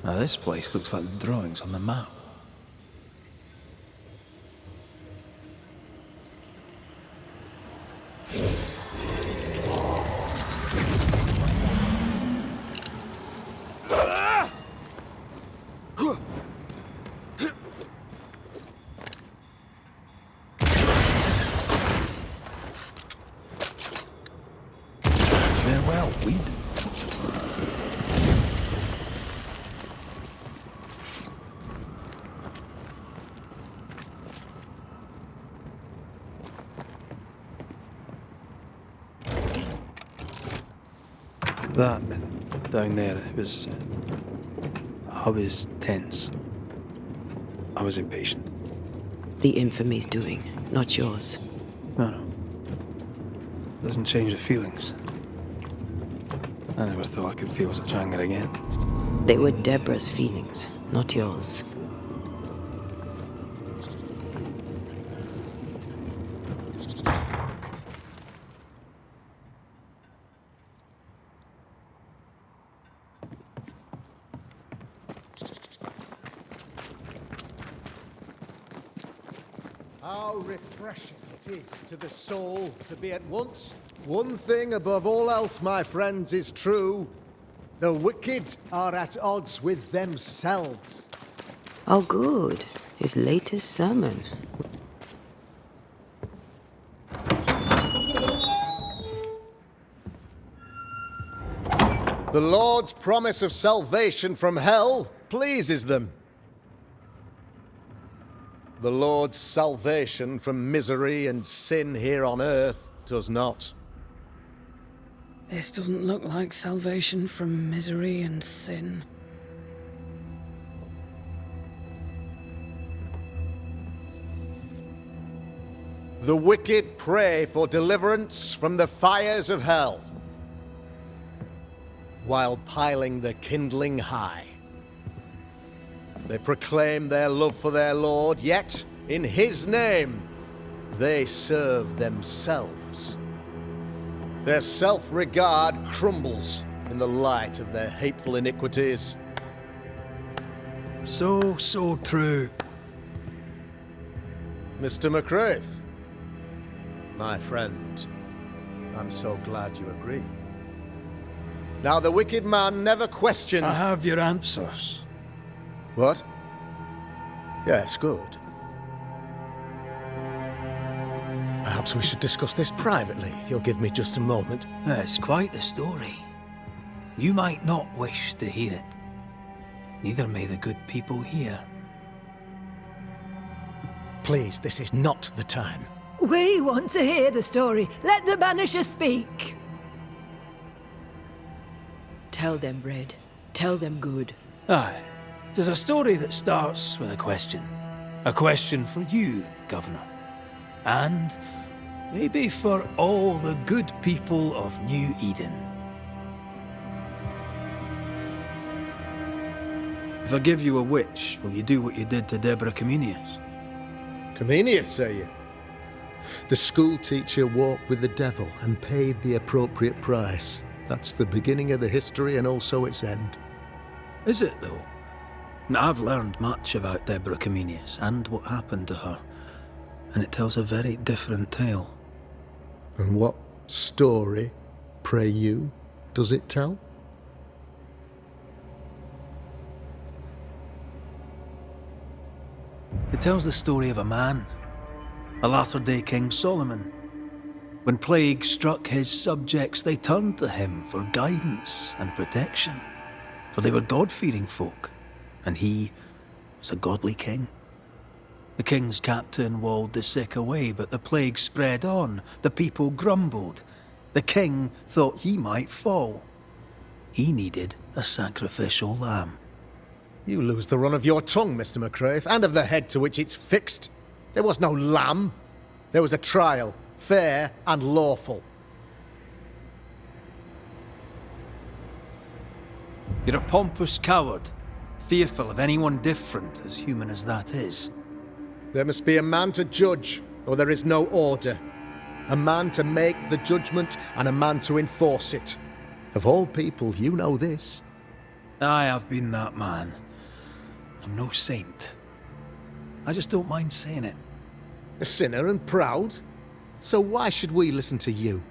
Now this place looks like the drawings on the map. Farewell, weed. That down there, it was... I was tense. I was impatient. The infamy's doing, not yours. No. Doesn't change the feelings. I never thought I could feel such anger again. They were Deborah's feelings, not yours. How refreshing it is to the soul to be at once one thing above all else, my friends, is true. The wicked are at odds with themselves. Oh, good. His latest sermon. The Lord's promise of salvation from hell pleases them. The Lord's salvation from misery and sin here on earth does not. This doesn't look like salvation from misery and sin. The wicked pray for deliverance from the fires of hell, while piling the kindling high. They proclaim their love for their Lord, yet, in His name, they serve themselves. Their self-regard crumbles in the light of their hateful iniquities. So true. Mr. McCraith, my friend, I'm so glad you agree. Now, the wicked man never questions... I have your answers. What? Yes, good. Perhaps we should discuss this privately, if you'll give me just a moment. It's quite the story. You might not wish to hear it. Neither may the good people here. Please, this is not the time. We want to hear the story. Let the Banishers speak. Tell them, Red. Tell them good. Aye. There's a story that starts with a question. A question for you, Governor. And maybe for all the good people of New Eden. If I give you a witch, will you do what you did to Deborah Comenius? Comenius, say you? The school teacher walked with the devil and paid the appropriate price. That's the beginning of the history and also its end. Is it, though? Now, I've learned much about Deborah Comenius and what happened to her, and it tells a very different tale. And what story, pray you, does it tell? It tells the story of a man, a latter-day King Solomon. When plague struck his subjects, they turned to him for guidance and protection, for they were God-fearing folk, and he was a godly king. The king's captain walled the sick away, but the plague spread on. The people grumbled. The king thought he might fall. He needed a sacrificial lamb. You lose the run of your tongue, Mr. McCraith, and of the head to which it's fixed. There was no lamb. There was a trial, fair and lawful. You're a pompous coward, fearful of anyone different, as human as that is. There must be a man to judge, or there is no order. A man to make the judgment, and a man to enforce it. Of all people, you know this. I have been that man. I'm no saint. I just don't mind saying it. A sinner and proud? So why should we listen to you?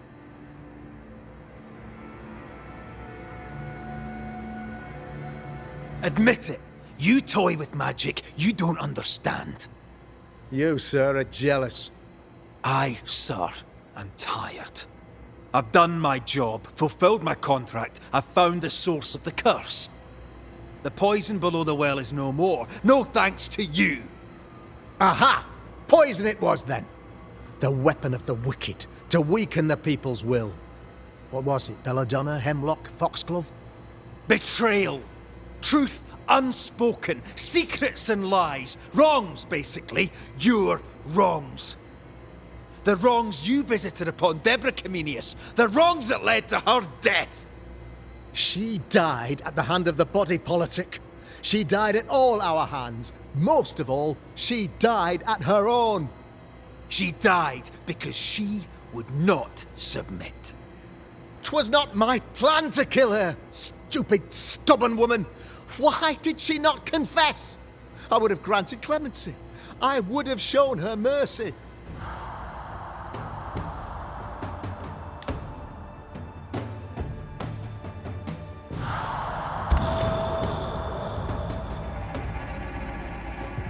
Admit it. You toy with magic you don't understand. You, sir, are jealous. I, sir, am tired. I've done my job, fulfilled my contract, I've found the source of the curse. The poison below the well is no more, no thanks to you. Aha! Poison it was, then. The weapon of the wicked, to weaken the people's will. What was it? Belladonna, hemlock, foxglove? Betrayal. Truth unspoken. Secrets and lies. Wrongs, basically. Your wrongs. The wrongs you visited upon Deborah Comenius. The wrongs that led to her death. She died at the hand of the body politic. She died at all our hands. Most of all, she died at her own. She died because she would not submit. 'Twas not my plan to kill her, stupid, stubborn woman. Why did she not confess? I would have granted clemency. I would have shown her mercy.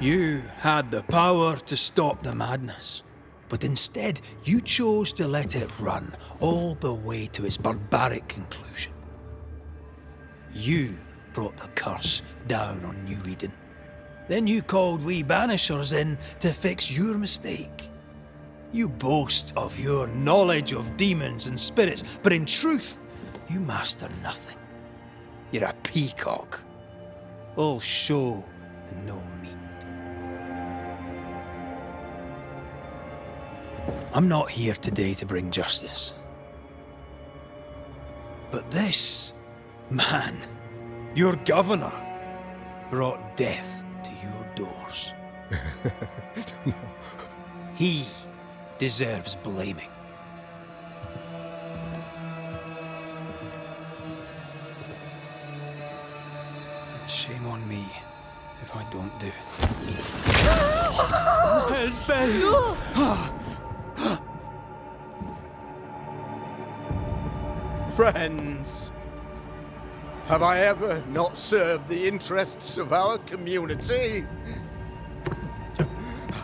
You had the power to stop the madness, but instead you chose to let it run all the way to its barbaric conclusion. You brought the curse down on New Eden. Then you called we Banishers in to fix your mistake. You boast of your knowledge of demons and spirits, but in truth, you master nothing. You're a peacock. All show and no meat. I'm not here today to bring justice. But this man, your governor, brought death to your doors. He deserves blaming. And shame on me if I don't do it. Hell's bells! Friends, have I ever not served the interests of our community?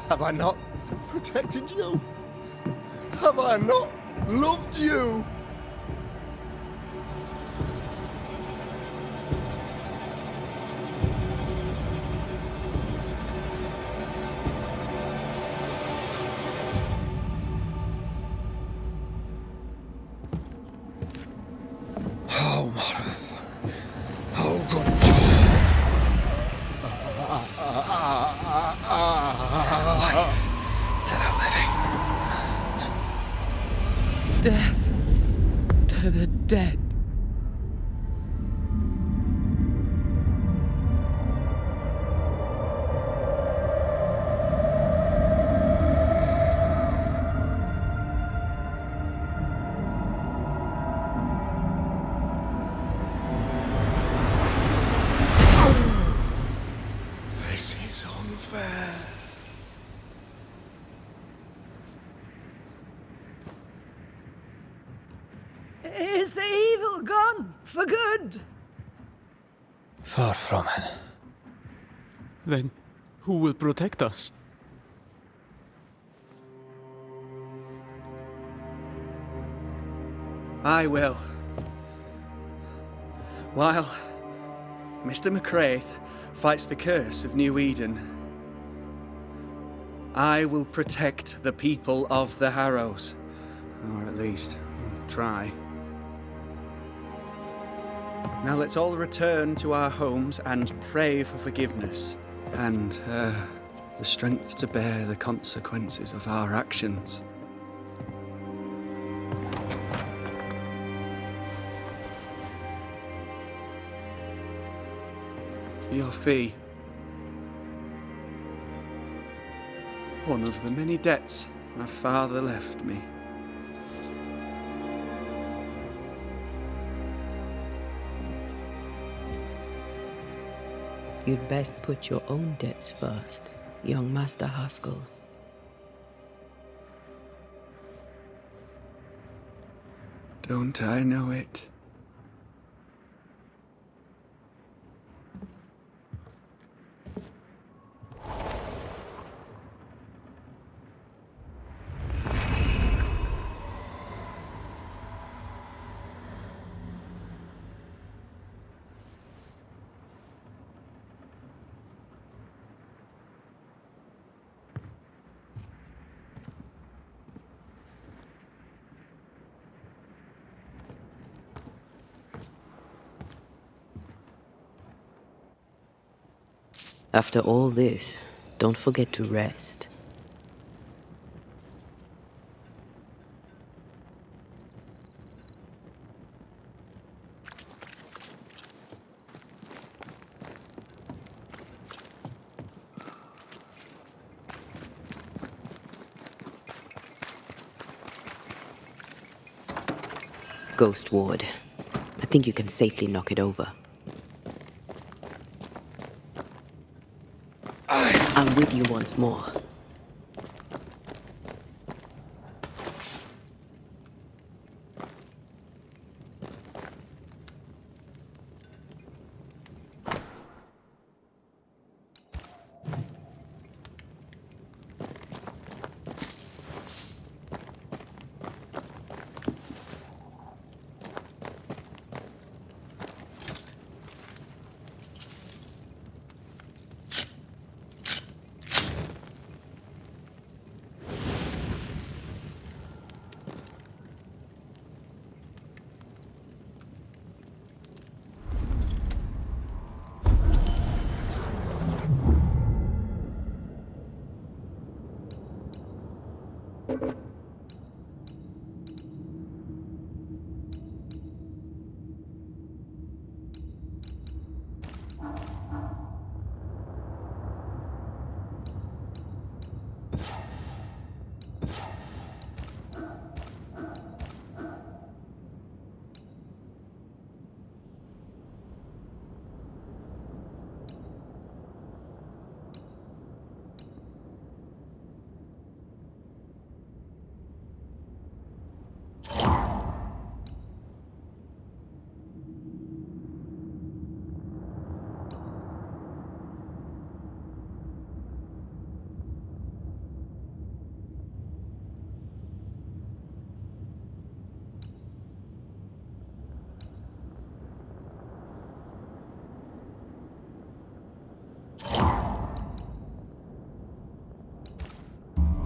Have I not protected you? Have I not loved you? Death to the dead. This is unfair. Is the evil gone for good? Far from it. Then who will protect us? I will. While Mr. McCraith fights the curse of New Eden, I will protect the people of the Harrows. Or at least, try. Now let's all return to our homes and pray for forgiveness and the strength to bear the consequences of our actions. Your fee. One of the many debts my father left me. You'd best put your own debts first, young Master Haskell. Don't I know it? After all this, don't forget to rest. Ghost Ward. I think you can safely knock it over. I'm with you once more.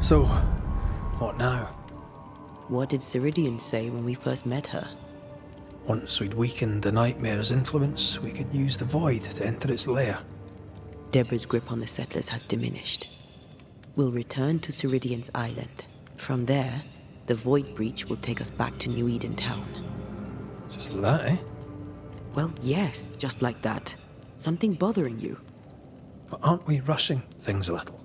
So, what now? What did Ceridian say when we first met her? Once we'd weakened the Nightmare's influence, we could use the Void to enter its lair. Deborah's grip on the settlers has diminished. We'll return to Ceridian's island. From there, the Void Breach will take us back to New Eden Town. Just like that, eh? Well, yes, just like that. Something bothering you? But aren't we rushing things a little?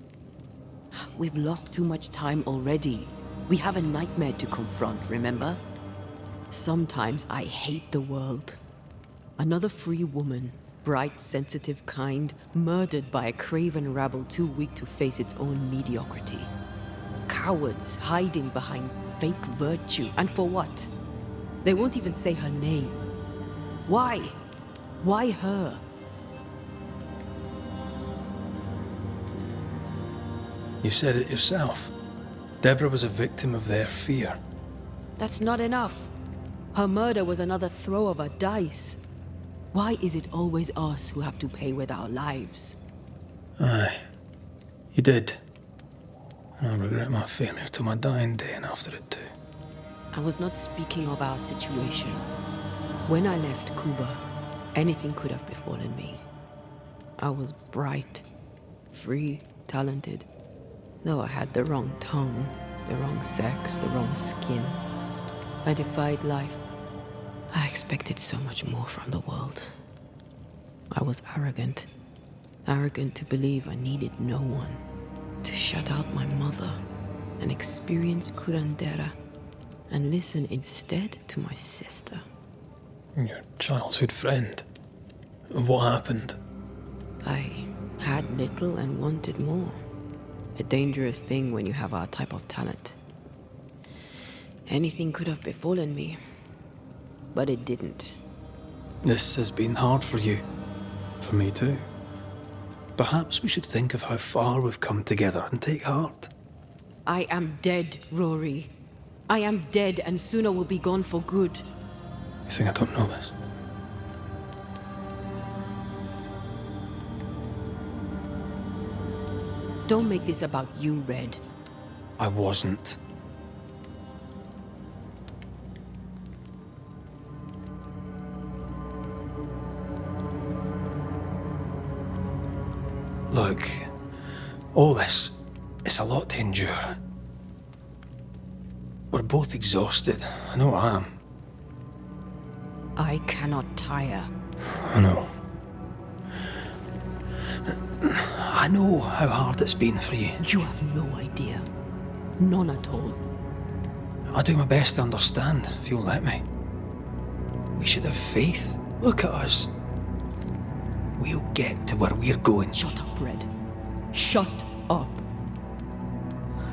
We've lost too much time already. We have a nightmare to confront, remember? Sometimes I hate the world. Another free woman, bright, sensitive, kind, murdered by a craven rabble too weak to face its own mediocrity. Cowards hiding behind fake virtue. And for what? They won't even say her name. Why? Why her? You said it yourself. Deborah was a victim of their fear. That's not enough. Her murder was another throw of a dice. Why is it always us who have to pay with our lives? Aye. You did. And I regret my failure to my dying day and after it too. I was not speaking of our situation. When I left Cuba, anything could have befallen me. I was bright, free, talented. Though I had the wrong tongue, the wrong sex, the wrong skin. I defied life. I expected so much more from the world. I was arrogant. Arrogant to believe I needed no one. To shut out my mother and experience curandera. And listen instead to my sister. Your childhood friend. What happened? I had little and wanted more. A dangerous thing when you have our type of talent. Anything could have befallen me, but it didn't. This has been hard for you. For me too. Perhaps we should think of how far we've come together and take heart. I am dead, Rory. I am dead, and sooner will be gone for good. You think I don't know this? Don't make this about you, Red. I wasn't. Look, all this, it's a lot to endure. We're both exhausted. I know I am. I cannot tire. I know. I know how hard it's been for you. You have no idea. None at all. I'll do my best to understand, if you'll let me. We should have faith. Look at us. We'll get to where we're going. Shut up, Red. Shut up.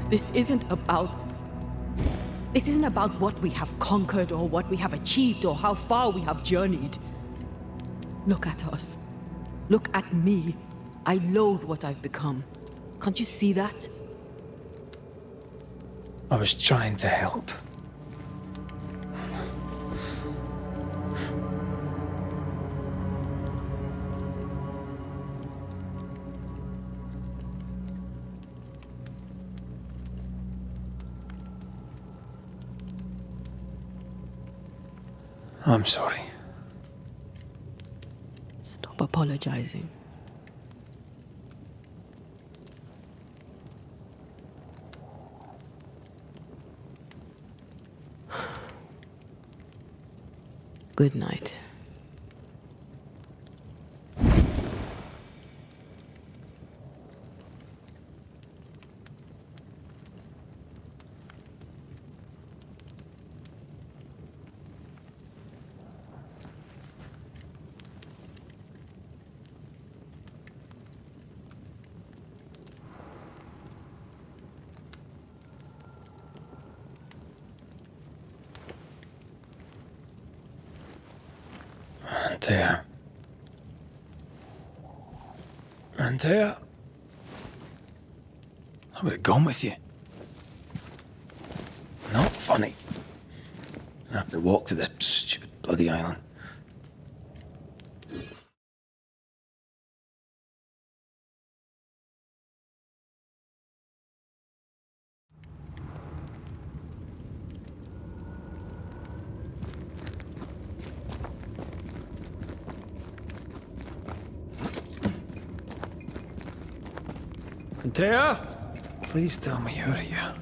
This isn't about what we have conquered or what we have achieved or how far we have journeyed. Look at us. Look at me. I loathe what I've become. Can't you see that? I was trying to help. I'm sorry. Stop apologizing. Good night. Antea. I would have gone with you. Not funny. I have to walk to the stupid bloody island. Antea? Please tell me you're here.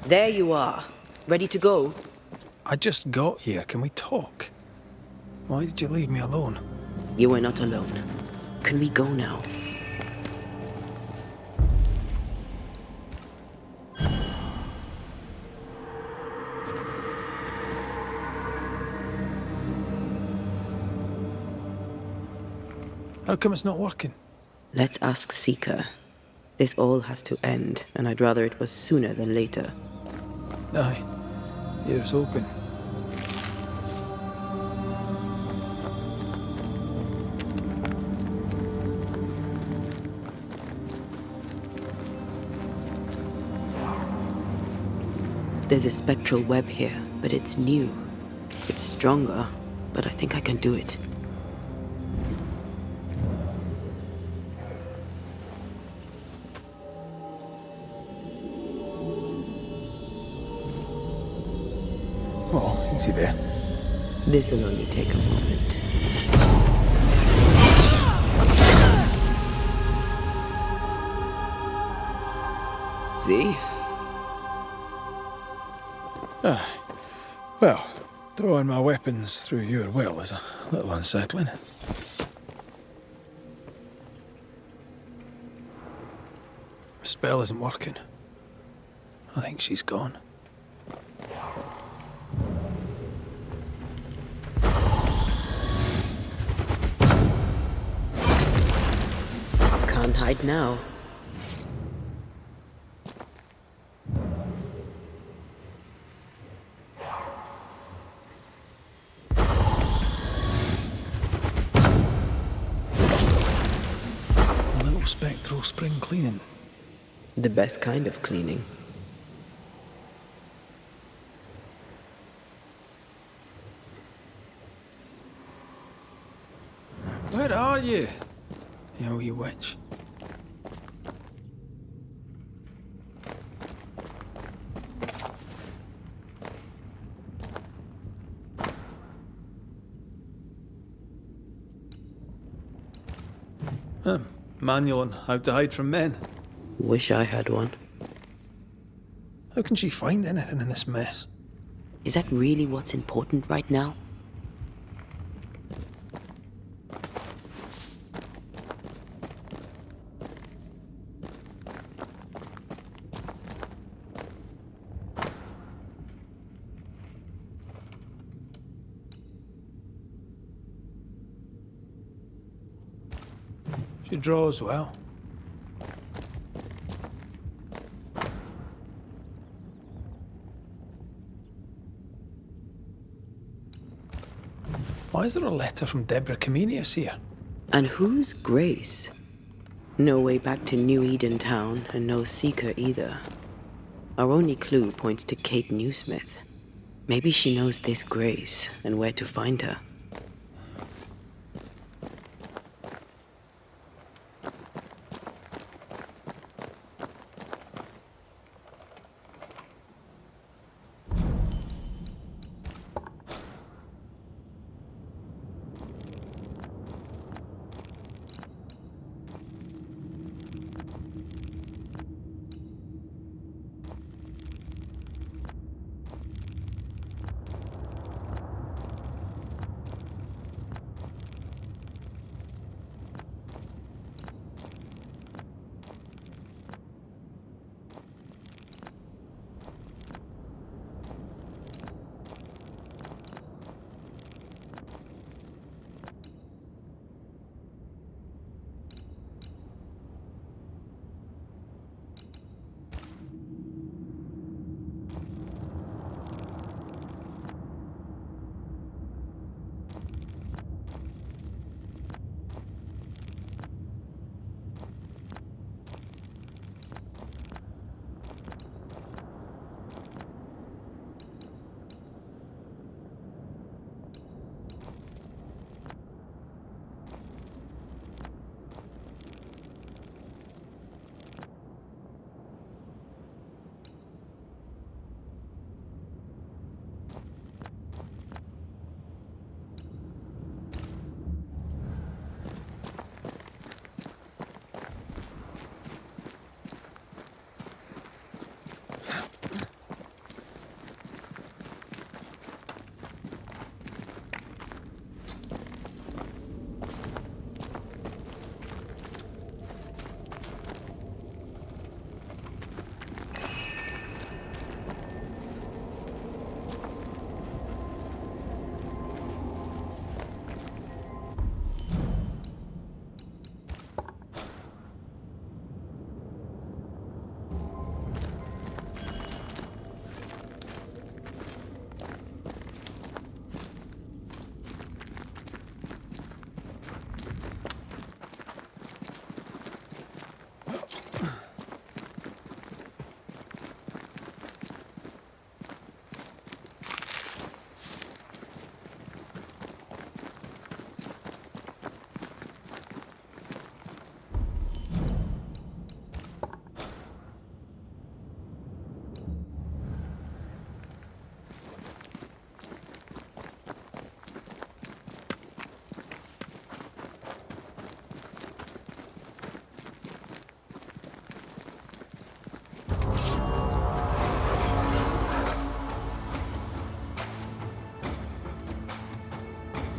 There you are. Ready to go? I just got here. Can we talk? Why did you leave me alone? You are not alone. Can we go now? How come it's not working? Let's ask Seeker. This all has to end, and I'd rather it was sooner than later. Aye. Here's hoping. There's a spectral web here, but it's new. It's stronger, but I think I can do it. Oh, easy there. This'll only take a moment. See? Well, throwing my weapons through your will is a little unsettling. The spell isn't working. I think she's gone. Can't hide now. A little spectral spring cleaning. The best kind of cleaning. Where are you, you wee witch? Manual on how to hide from men. Wish I had one. How can she find anything in this mess? Is that really what's important right now? She draws well. Why is there a letter from Deborah Comenius here? And who's Grace? No way back to New Eden Town, and no seeker either. Our only clue points to Kate Newsmith. Maybe she knows this Grace and where to find her.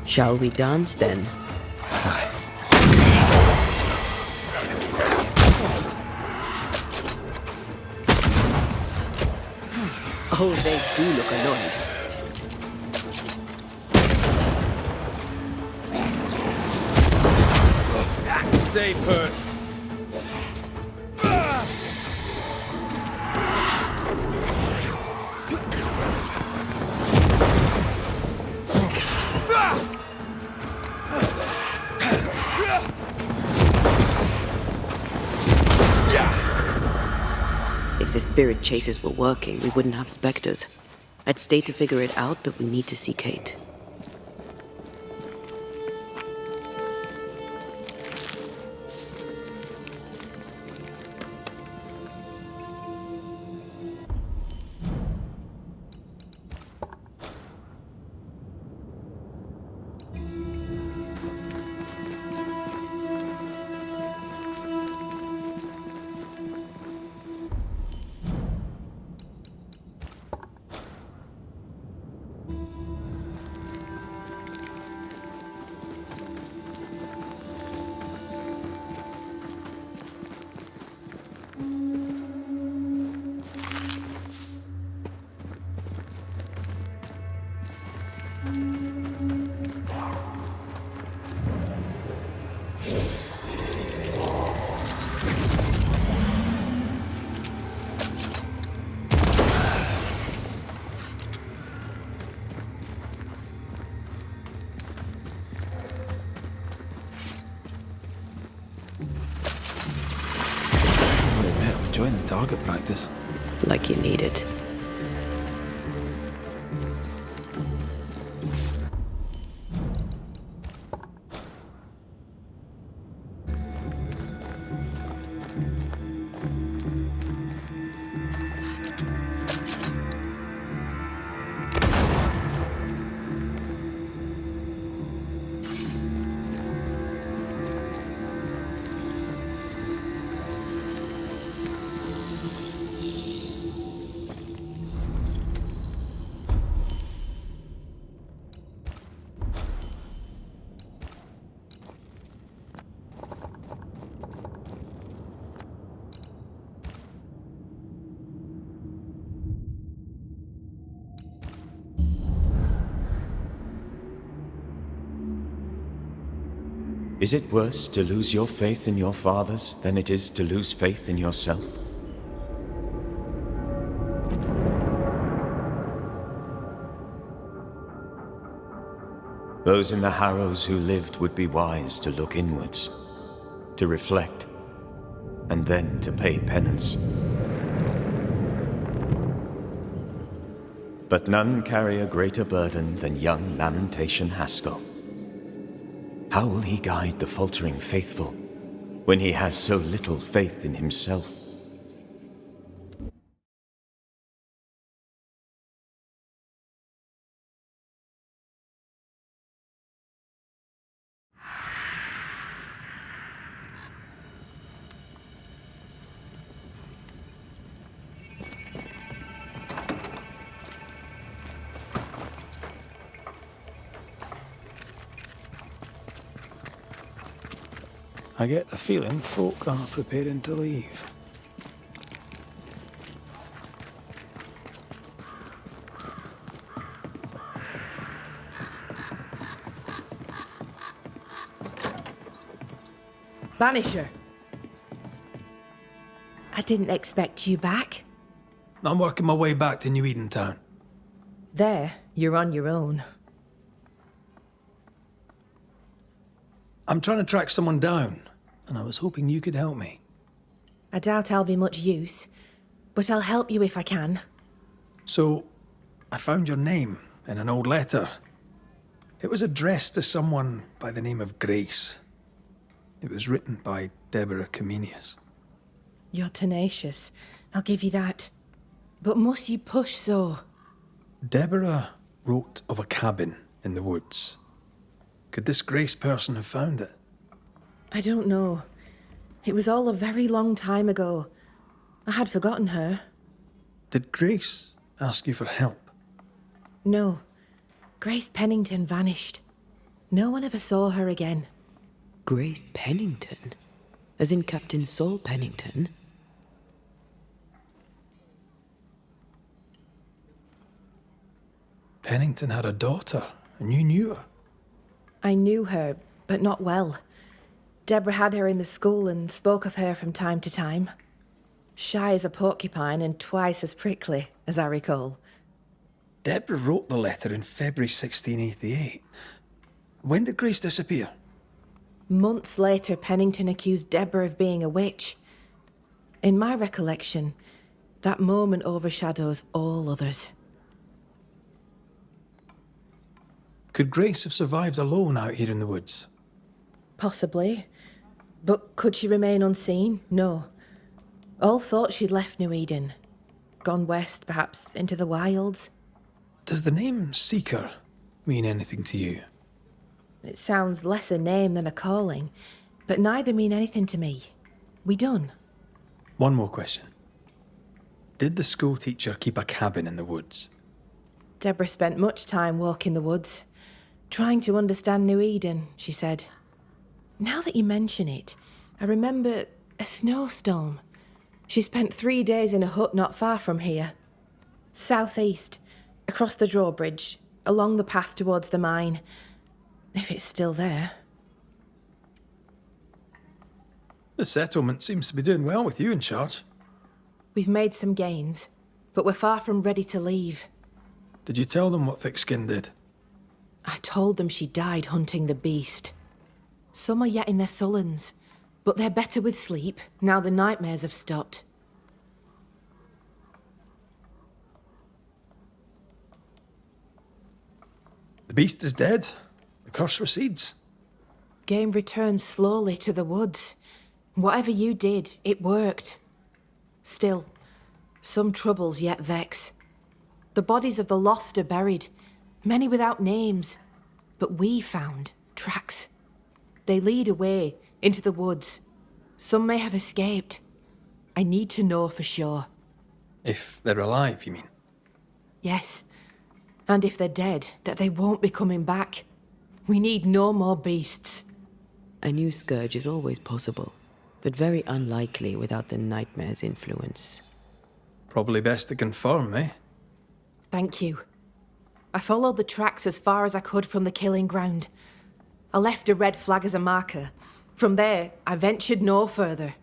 Shall we dance then? Oh, they do look annoyed. Stay put. If the spirit chases were working, we wouldn't have specters. I'd stay to figure it out, but we need to see Kate. Enjoying the target practice. Like you need it. Is it worse to lose your faith in your fathers than it is to lose faith in yourself? Those in the Harrows who lived would be wise to look inwards, to reflect, and then to pay penance. But none carry a greater burden than young Lamentation Haskell. How will he guide the faltering faithful when he has so little faith in himself? I get the feeling folk are preparing to leave. Banisher. I didn't expect you back. I'm working my way back to New Eden Town. There, you're on your own. I'm trying to track someone down, and I was hoping you could help me. I doubt I'll be much use, but I'll help you if I can. So, I found your name in an old letter. It was addressed to someone by the name of Grace. It was written by Deborah Comenius. You're tenacious, I'll give you that. But must you push so? Deborah wrote of a cabin in the woods. Could this Grace person have found it? I don't know. It was all a very long time ago. I had forgotten her. Did Grace ask you for help? No. Grace Pennington vanished. No one ever saw her again. Grace Pennington? As in Captain Saul Pennington? Pennington had a daughter, and you knew her. I knew her, but not well. Deborah had her in the school and spoke of her from time to time. Shy as a porcupine and twice as prickly, as I recall. Deborah wrote the letter in February 1688. When did Grace disappear? Months later, Pennington accused Deborah of being a witch. In my recollection, that moment overshadows all others. Could Grace have survived alone out here in the woods? Possibly. But could she remain unseen? No. All thought she'd left New Eden. Gone west, perhaps into the wilds. Does the name Seeker mean anything to you? It sounds less a name than a calling, but neither mean anything to me. We done. One more question. Did the school teacher keep a cabin in the woods? Deborah spent much time walking the woods, trying to understand New Eden, she said. Now that you mention it, I remember a snowstorm. She spent 3 days in a hut not far from here. Southeast, across the drawbridge, along the path towards the mine. If it's still there. The settlement seems to be doing well with you in charge. We've made some gains, but we're far from ready to leave. Did you tell them what Thickskin did? I told them she died hunting the beast. Some are yet in their sullens, but they're better with sleep now the nightmares have stopped. The beast is dead. The curse recedes. Game returns slowly to the woods. Whatever you did, it worked. Still, some troubles yet vex. The bodies of the lost are buried, many without names, but we found tracks. They lead away into the woods. Some may have escaped. I need to know for sure. If they're alive, you mean? Yes. And if they're dead, that they won't be coming back. We need no more beasts. A new scourge is always possible, but very unlikely without the nightmare's influence. Probably best to confirm, eh? Thank you. I followed the tracks as far as I could from the killing ground. I left a red flag as a marker. From there, I ventured no further.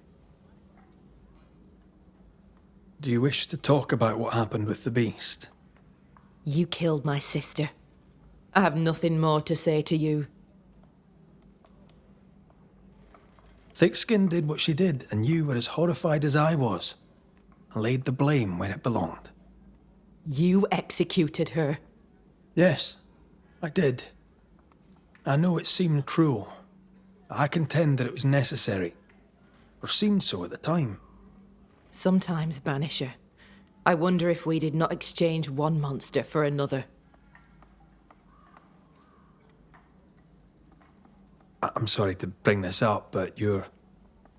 Do you wish to talk about what happened with the beast? You killed my sister. I have nothing more to say to you. Thickskin did what she did, and you were as horrified as I was, and laid the blame where it belonged. You executed her. Yes, I did. I know it seemed cruel. I contend that it was necessary, or seemed so at the time. Sometimes, Banisher, I wonder if we did not exchange one monster for another. I'm sorry to bring this up, but your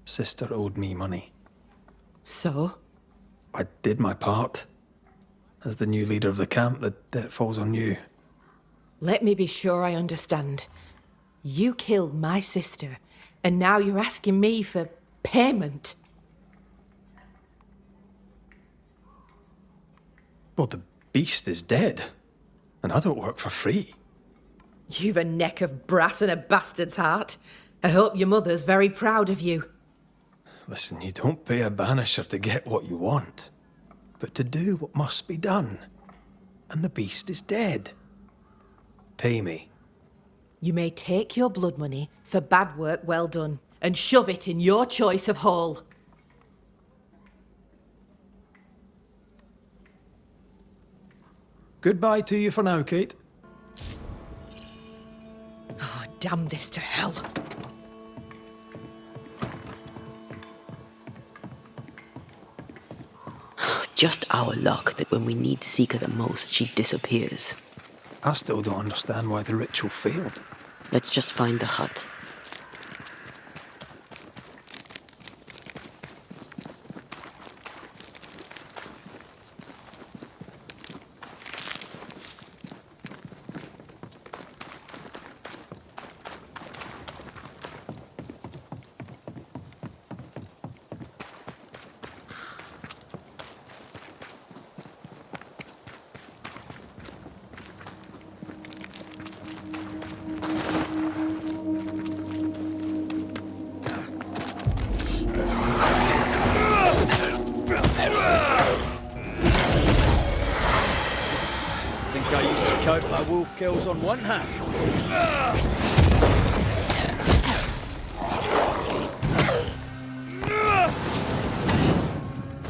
sister owed me money. So? I did my part. As the new leader of the camp, the debt falls on you. Let me be sure I understand. You killed my sister, and now you're asking me for payment. Well, the beast is dead, and I don't work for free. You've a neck of brass and a bastard's heart. I hope your mother's very proud of you. Listen, you don't pay a banisher to get what you want, but to do what must be done. And the beast is dead. Pay me. You may take your blood money for bad work well done, and shove it in your choice of hole. Goodbye to you for now, Kate. Oh, damn this to hell. Just our luck that when we need Seeker the most, she disappears. I still don't understand why the ritual failed. Let's just find the hut. I used to count my wolf kills on one hand.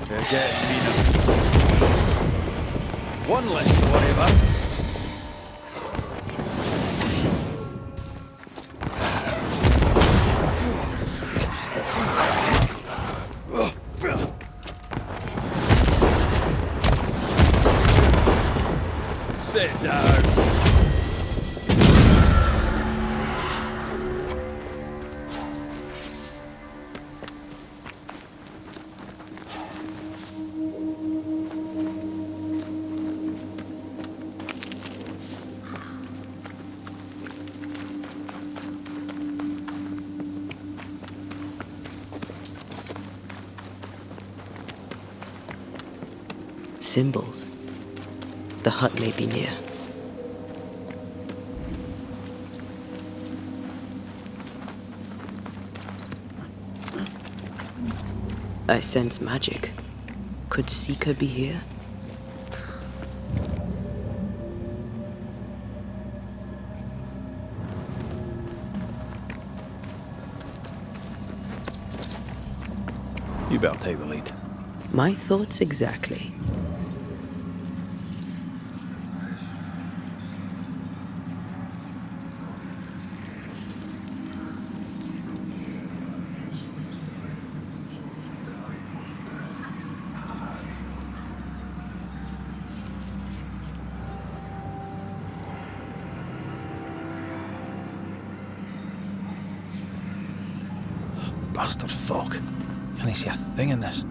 They're getting meaner. One less to worry about. Sit down. Symbols. The hut may be near. I sense magic. Could Seeker be here? You better take the lead. My thoughts exactly. Bastard fog. Can't he see a thing in this?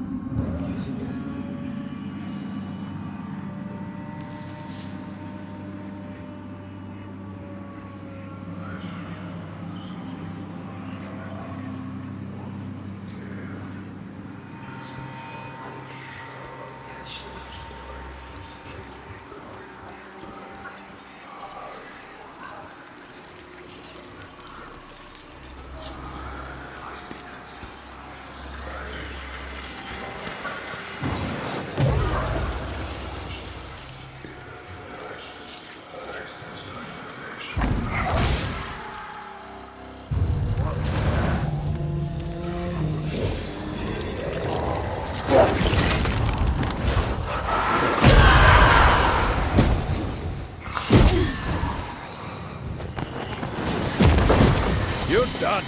You're done.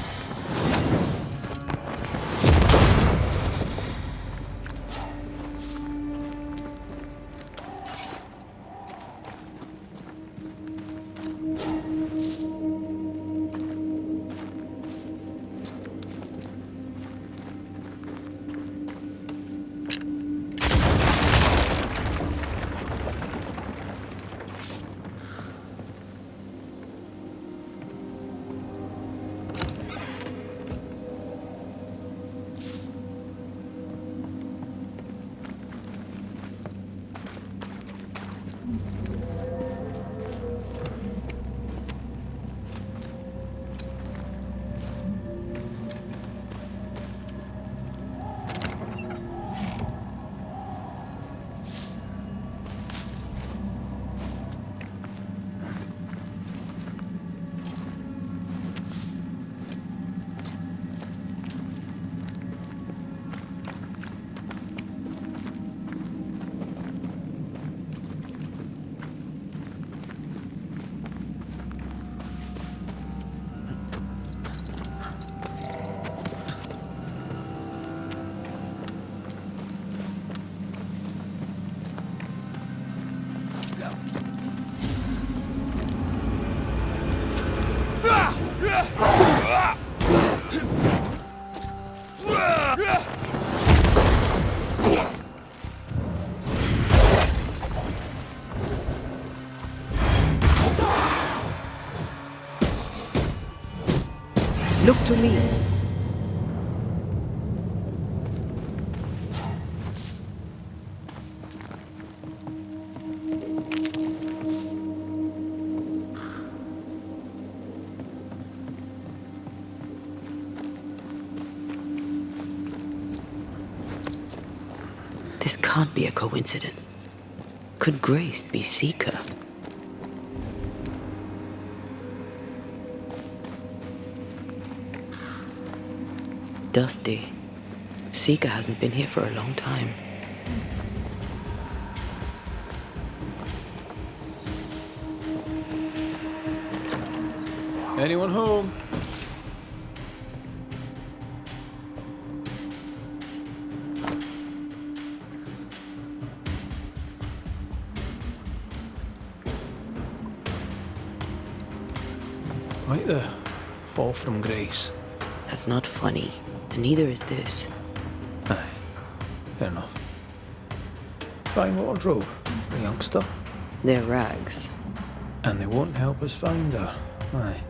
Look to me. This can't be a coincidence. Could Grace be Seeker? dusty. Seeker hasn't been here for a long time. Anyone home? Quite the fall from grace. That's not funny, and neither is this. Aye, fair enough. Fine wardrobe, a youngster. They're rags. And they won't help us find her. Aye.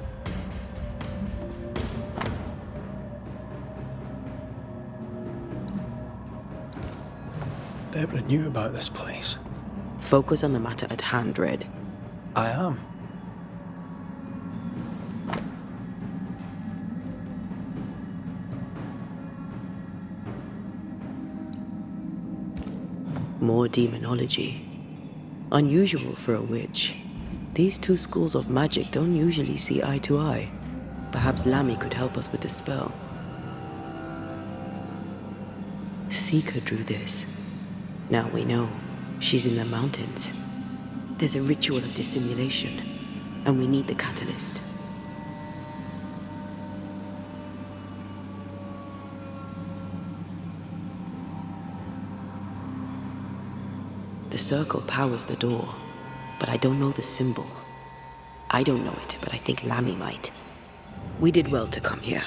Deborah knew about this place. Focus on the matter at hand, Red. I am. More demonology. Unusual for a witch. These two schools of magic don't usually see eye to eye. Perhaps Lammy could help us with the spell. Seeker drew this. Now we know. She's in the mountains. There's a ritual of dissimulation, and we need the catalyst. The circle powers the door, but I don't know the symbol. I don't know it, but I think Lammy might. We did well to come here.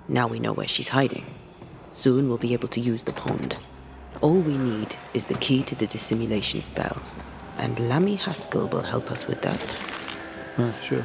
Now we know where she's hiding. Soon we'll be able to use the pond. All we need is the key to the dissimulation spell, and Lammy Haskell will help us with that. Sure.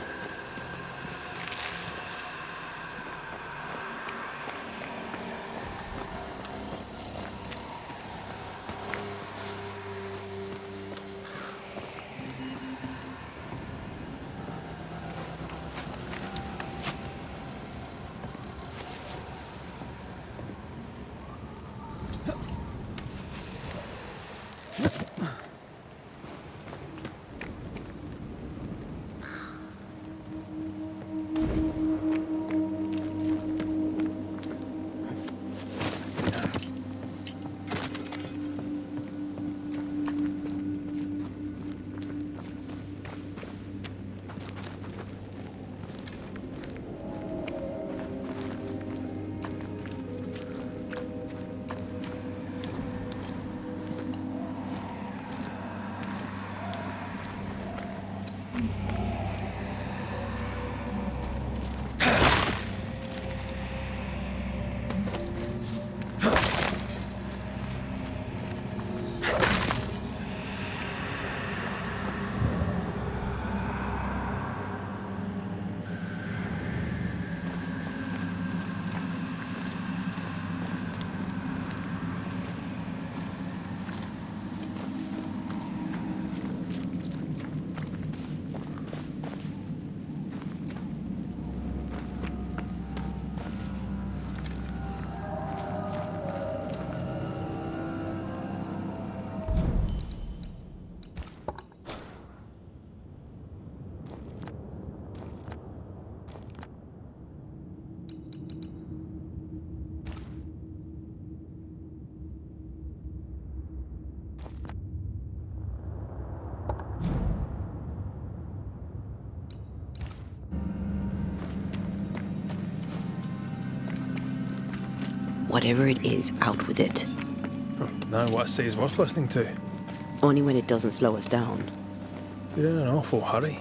Whatever it is, out with it. Now what I say is worth listening to. Only when it doesn't slow us down. You're in an awful hurry.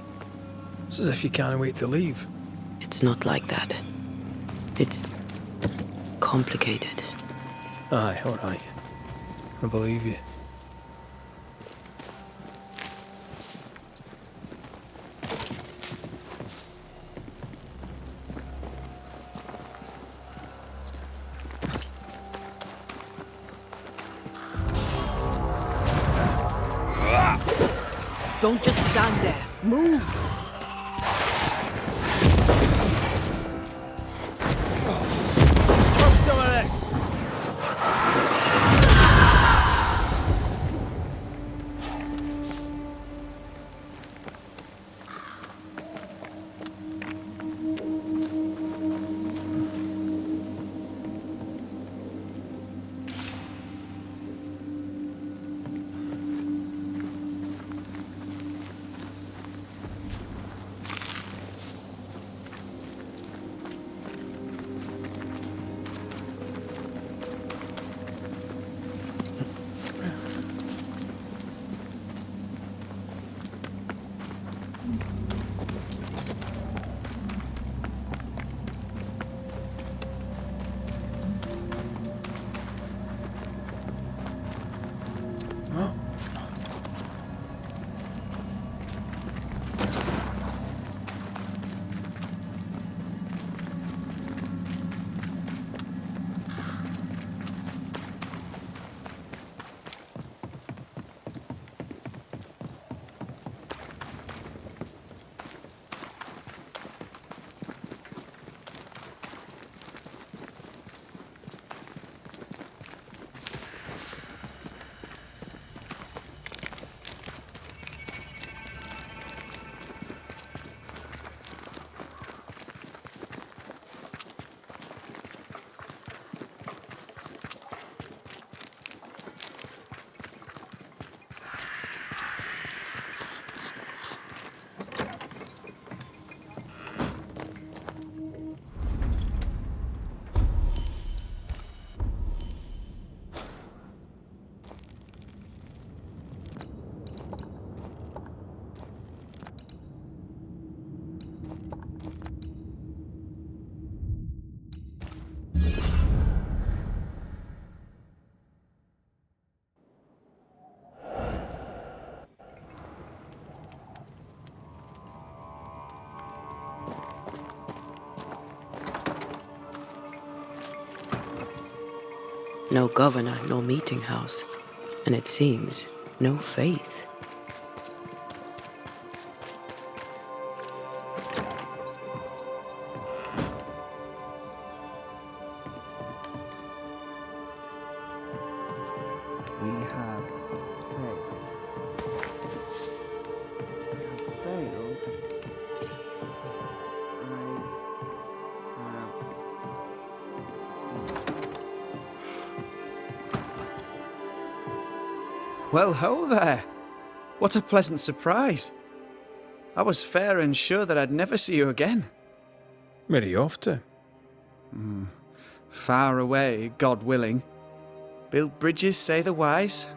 It's as if you can't wait to leave. It's not like that. It's complicated. Aye, all right. I believe you. Don't just stand there. Move! Have some of this! No governor, no meeting house. And it seems, no faith. We have failed. Well, ho there! What a pleasant surprise. I was fair and sure that I'd never see you again. Where are you off to? Far away, God willing. Build bridges, say the wise,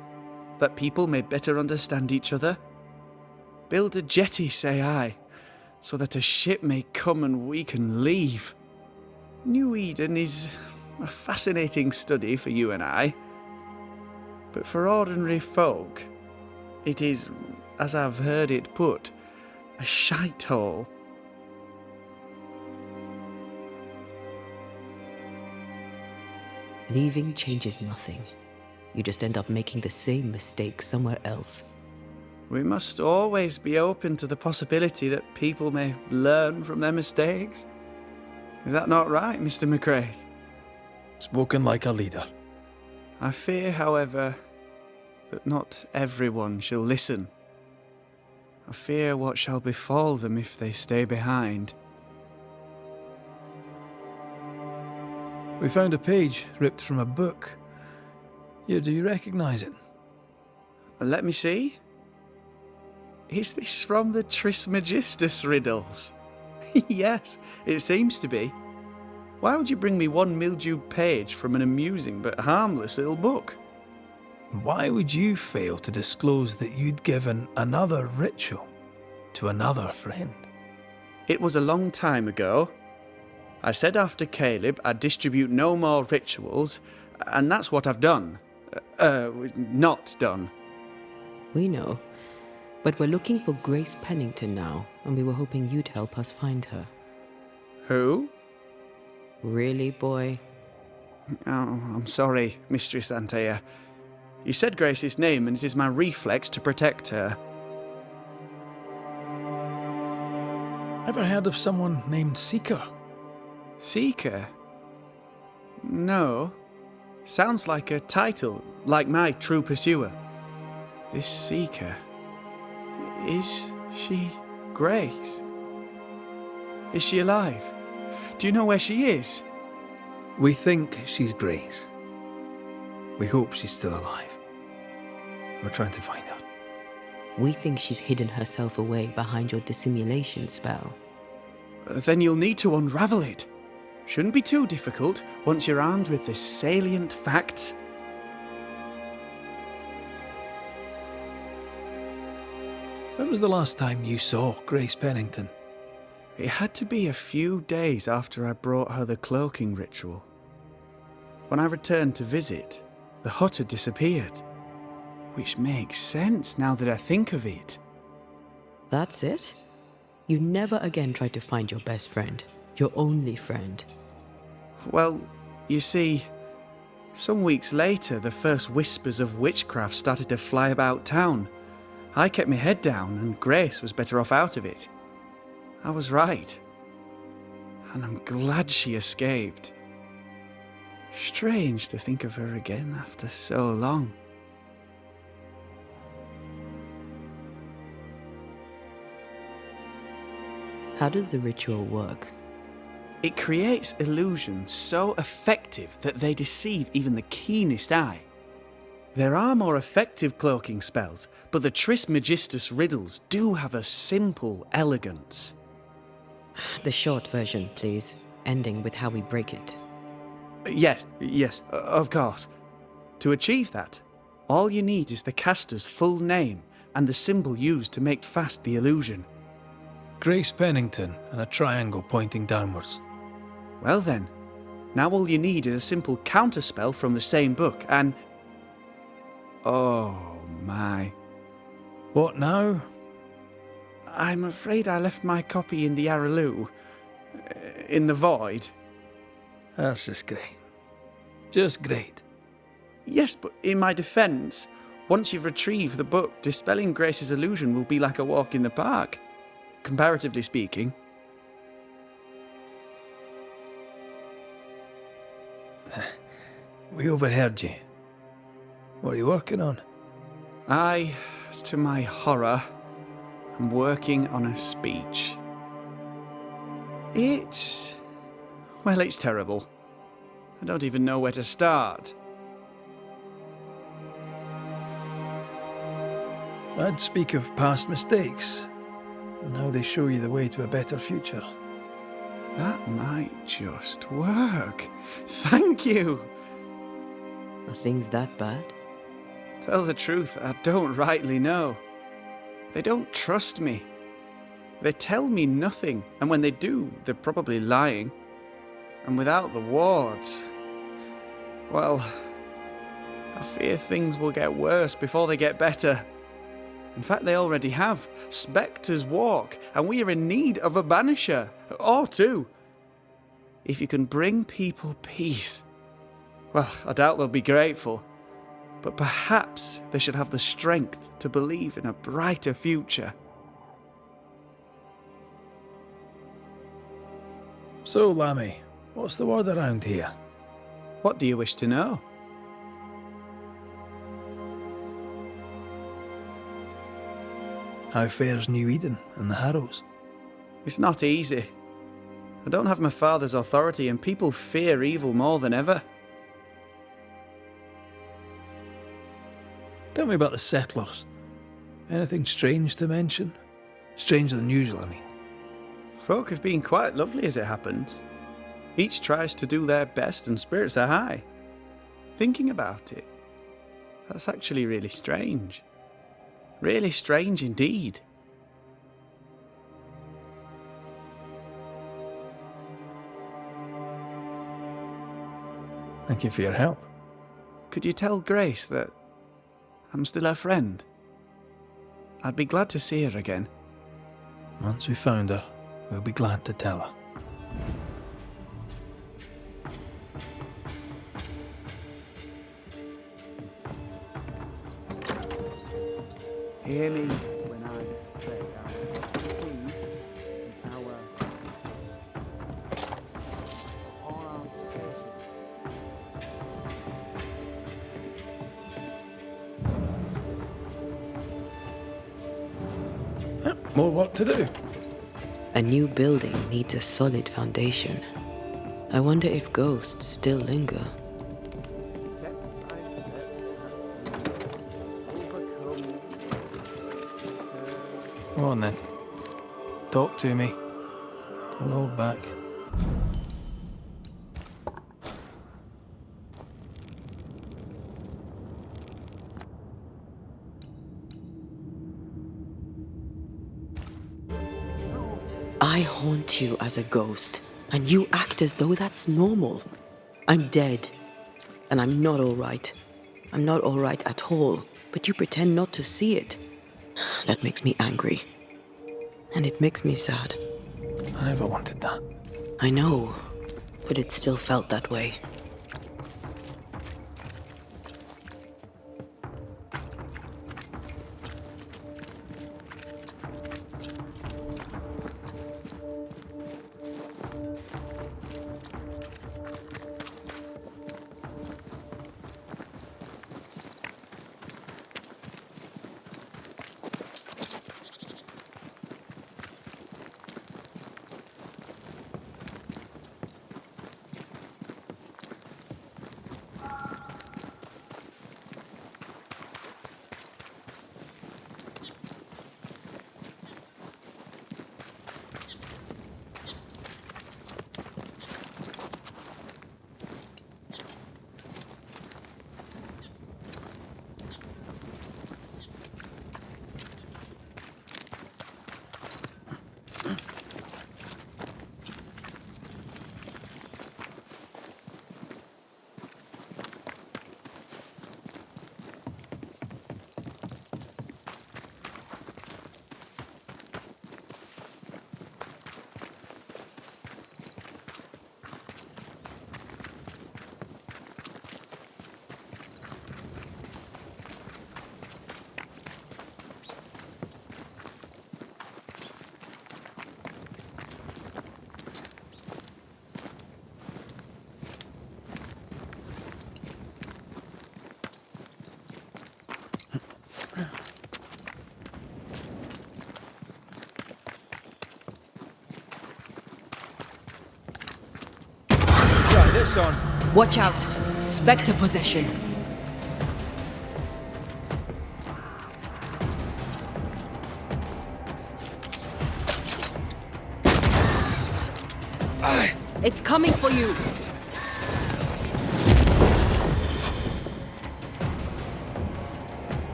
that people may better understand each other. Build a jetty, say I, so that a ship may come and we can leave. New Eden is a fascinating study for you and I. But for ordinary folk, it is, as I've heard it put, a shite hole. Leaving changes nothing. You just end up making the same mistake somewhere else. We must always be open to the possibility that people may learn from their mistakes. Is that not right, Mr. McCraith? Spoken like a leader. I fear, however, that not everyone shall listen. I fear what shall befall them if they stay behind. We found a page ripped from a book. Here, do you recognize it? Let me see. Is this from the Trismegistus riddles? Yes, it seems to be. Why would you bring me one mildewed page from an amusing but harmless little book? Why would you fail to disclose that you'd given another ritual to another friend? It was a long time ago. I said after Caleb I'd distribute no more rituals, and that's what I've done. Not done. We know. But we're looking for Grace Pennington now, and we were hoping you'd help us find her. Who? Really, boy? Oh, I'm sorry, Mistress Antea. You said Grace's name, and it is my reflex to protect her. Ever heard of someone named Seeker? Seeker? No. Sounds like a title, like my True Pursuer. This Seeker... Is she Grace? Is she alive? Do you know where she is? We think she's Grace. We hope she's still alive. We're trying to find her. We think she's hidden herself away behind your dissimulation spell. Then you'll need to unravel it. Shouldn't be too difficult once you're armed with the salient facts. When was the last time you saw Grace Pennington? It had to be a few days after I brought her the cloaking ritual. When I returned to visit, the hut had disappeared. Which makes sense now that I think of it. That's it? You never again tried to find your best friend, your only friend. Well, you see, some weeks later the first whispers of witchcraft started to fly about town. I kept my head down and Grace was better off out of it. I was right. And I'm glad she escaped. Strange to think of her again after so long. How does the ritual work? It creates illusions so effective that they deceive even the keenest eye. There are more effective cloaking spells, but the Trismegistus riddles do have a simple elegance. The short version, please, ending with how we break it. Yes, of course. To achieve that, all you need is the caster's full name and the symbol used to make fast the illusion. Grace Pennington and a triangle pointing downwards. Well then, now all you need is a simple counterspell from the same book and... Oh my. What now? I'm afraid I left my copy in the Araloo. In the void. That's just great. Just great. Yes, but in my defence, once you've retrieved the book, dispelling Grace's illusion will be like a walk in the park, comparatively speaking. We overheard you. What are you working on? I, to my horror, am working on a speech. It's terrible. I don't even know where to start. I'd speak of past mistakes and how they show you the way to a better future. That might just work. Thank you. Are things that bad? Tell the truth, I don't rightly know. They don't trust me. They tell me nothing, and when they do, they're probably lying. And without the wards, well, I fear things will get worse before they get better. In fact, they already have. Spectres walk, and we are in need of a banisher, or two. If you can bring people peace, well, I doubt they'll be grateful, but perhaps they should have the strength to believe in a brighter future. So, Lammy, what's the word around here? What do you wish to know? How fares New Eden and the Harrows? It's not easy. I don't have my father's authority, and people fear evil more than ever. Tell me about the settlers. Anything strange to mention? Stranger than usual, I mean. Folk have been quite lovely as it happens. Each tries to do their best and spirits are high. Thinking about it, that's actually really strange. Really strange indeed. Thank you for your help. Could you tell Grace that I'm still her friend? I'd be glad to see her again. Once we found her, we'll be glad to tell her. Hear me when I say More work to do. A new building needs a solid foundation. I wonder if ghosts still linger. Come on then. Talk to me. Don't hold back. I haunt you as a ghost, and you act as though that's normal. I'm dead, and I'm not all right. I'm not all right at all, but you pretend not to see it. That makes me angry. And it makes me sad. I never wanted that. I know, but it still felt that way. this on? Watch out! Spectre possession. It's coming for you!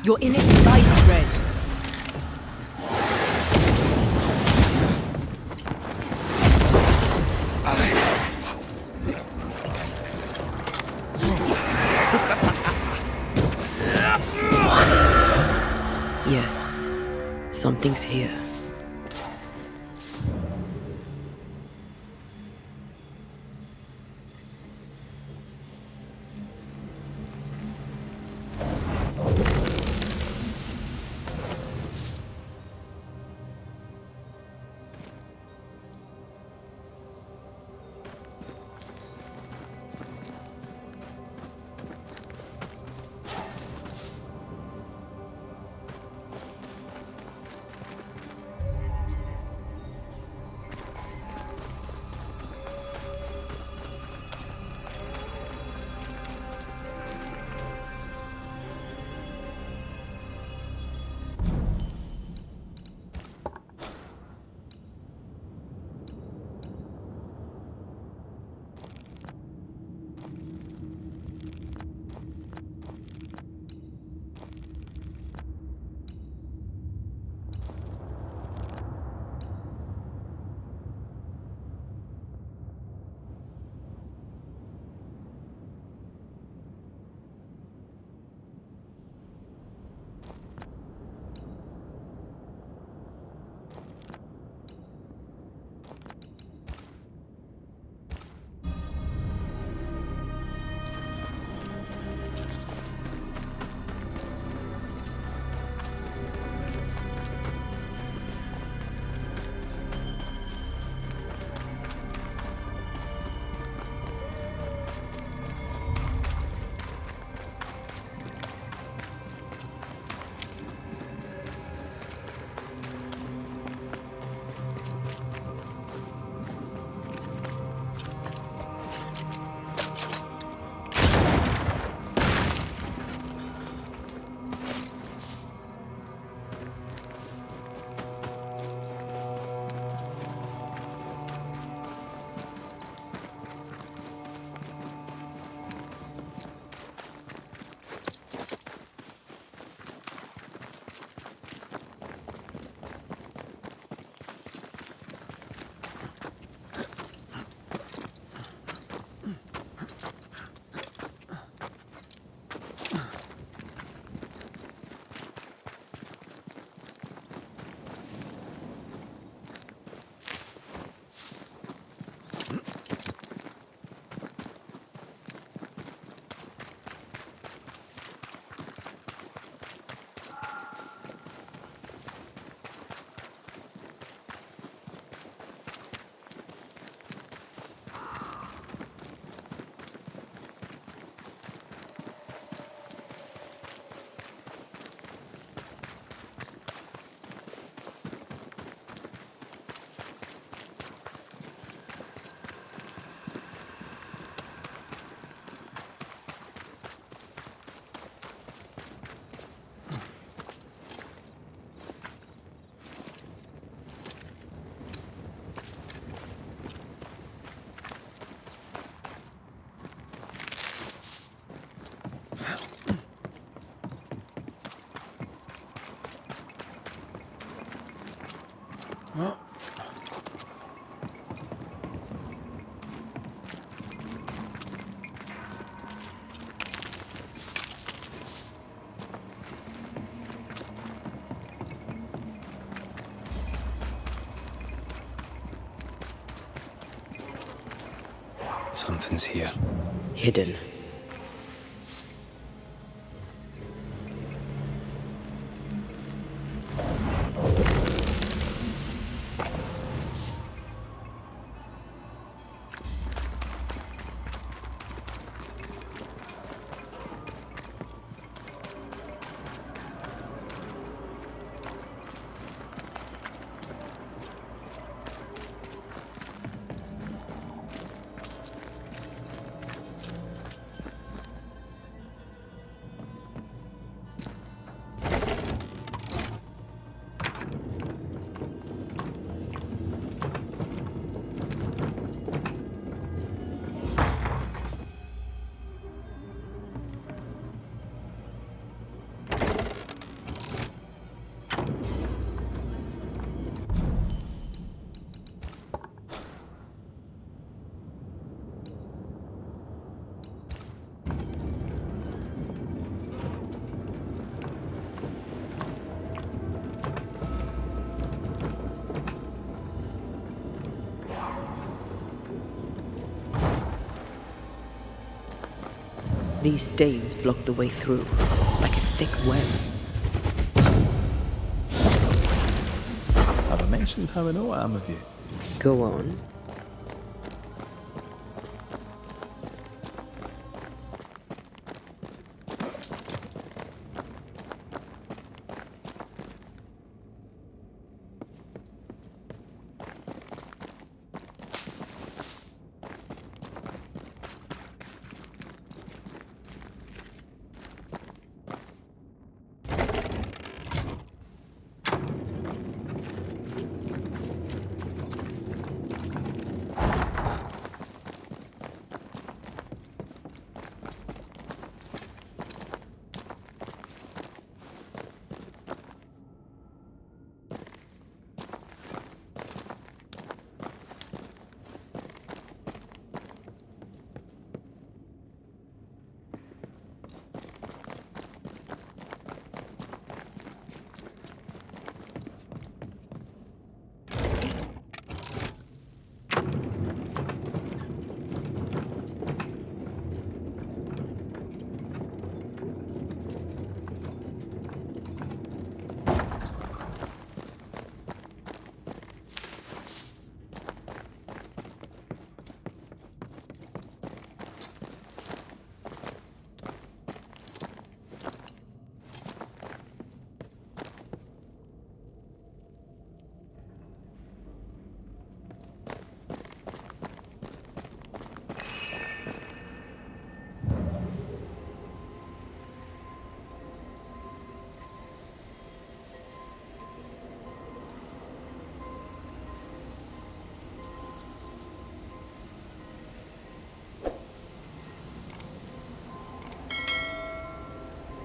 You're in its sights, Red. Yes, something's here. Something's here. Hidden. These stains block the way through, like a thick web. Have I mentioned how I know I am of you? Go on.